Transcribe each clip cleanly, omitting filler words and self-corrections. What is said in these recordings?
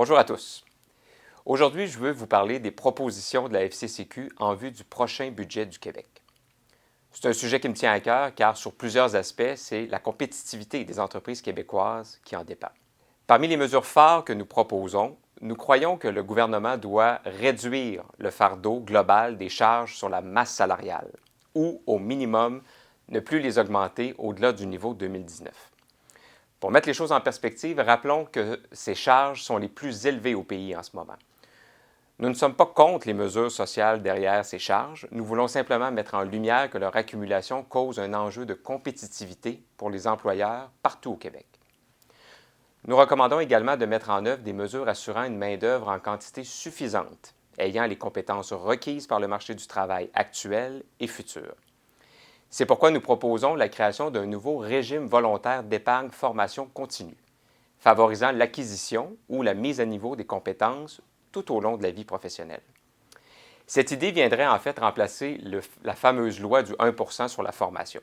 Bonjour à tous. Aujourd'hui, je veux vous parler des propositions de la FCCQ en vue du prochain budget du Québec. C'est un sujet qui me tient à cœur car sur plusieurs aspects, c'est la compétitivité des entreprises québécoises qui en dépend. Parmi les mesures phares que nous proposons, nous croyons que le gouvernement doit réduire le fardeau global des charges sur la masse salariale ou, au minimum, ne plus les augmenter au-delà du niveau 2019. Pour mettre les choses en perspective, rappelons que ces charges sont les plus élevées au pays en ce moment. Nous ne sommes pas contre les mesures sociales derrière ces charges, nous voulons simplement mettre en lumière que leur accumulation cause un enjeu de compétitivité pour les employeurs partout au Québec. Nous recommandons également de mettre en œuvre des mesures assurant une main-d'œuvre en quantité suffisante, ayant les compétences requises par le marché du travail actuel et futur. C'est pourquoi nous proposons la création d'un nouveau régime volontaire d'épargne formation continue, favorisant l'acquisition ou la mise à niveau des compétences tout au long de la vie professionnelle. Cette idée viendrait en fait remplacer la fameuse loi du 1 % sur la formation.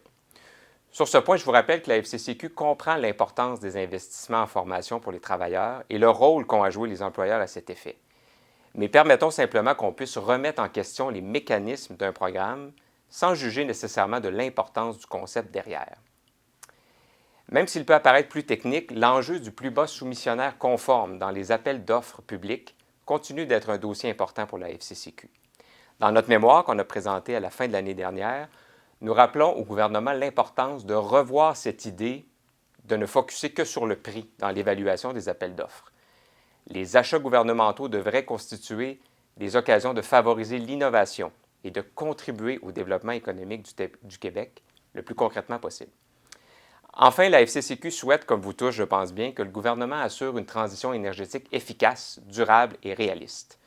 Sur ce point, je vous rappelle que la FCCQ comprend l'importance des investissements en formation pour les travailleurs et le rôle qu'ont à jouer les employeurs à cet effet. Mais permettons simplement qu'on puisse remettre en question les mécanismes d'un programme sans juger nécessairement de l'importance du concept derrière. Même s'il peut apparaître plus technique, l'enjeu du plus bas soumissionnaire conforme dans les appels d'offres publics continue d'être un dossier important pour la FCCQ. Dans notre mémoire qu'on a présentée à la fin de l'année dernière, nous rappelons au gouvernement l'importance de revoir cette idée de ne focusser que sur le prix dans l'évaluation des appels d'offres. Les achats gouvernementaux devraient constituer des occasions de favoriser l'innovation et de contribuer au développement économique du Québec le plus concrètement possible. Enfin, la FCCQ souhaite, comme vous tous, je pense bien, que le gouvernement assure une transition énergétique efficace, durable et réaliste.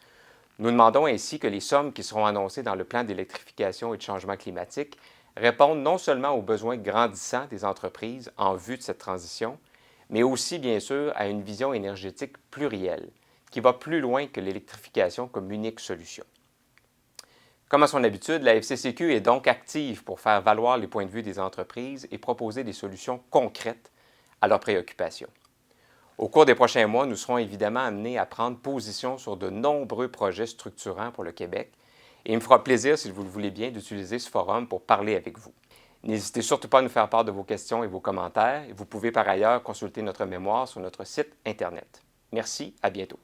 Nous demandons ainsi que les sommes qui seront annoncées dans le plan d'électrification et de changement climatique répondent non seulement aux besoins grandissants des entreprises en vue de cette transition, mais aussi, bien sûr, à une vision énergétique plurielle, qui va plus loin que l'électrification comme unique solution. Comme à son habitude, la FCCQ est donc active pour faire valoir les points de vue des entreprises et proposer des solutions concrètes à leurs préoccupations. Au cours des prochains mois, nous serons évidemment amenés à prendre position sur de nombreux projets structurants pour le Québec et il me fera plaisir, si vous le voulez bien, d'utiliser ce forum pour parler avec vous. N'hésitez surtout pas à nous faire part de vos questions et vos commentaires. Vous pouvez par ailleurs consulter notre mémoire sur notre site Internet. Merci, à bientôt.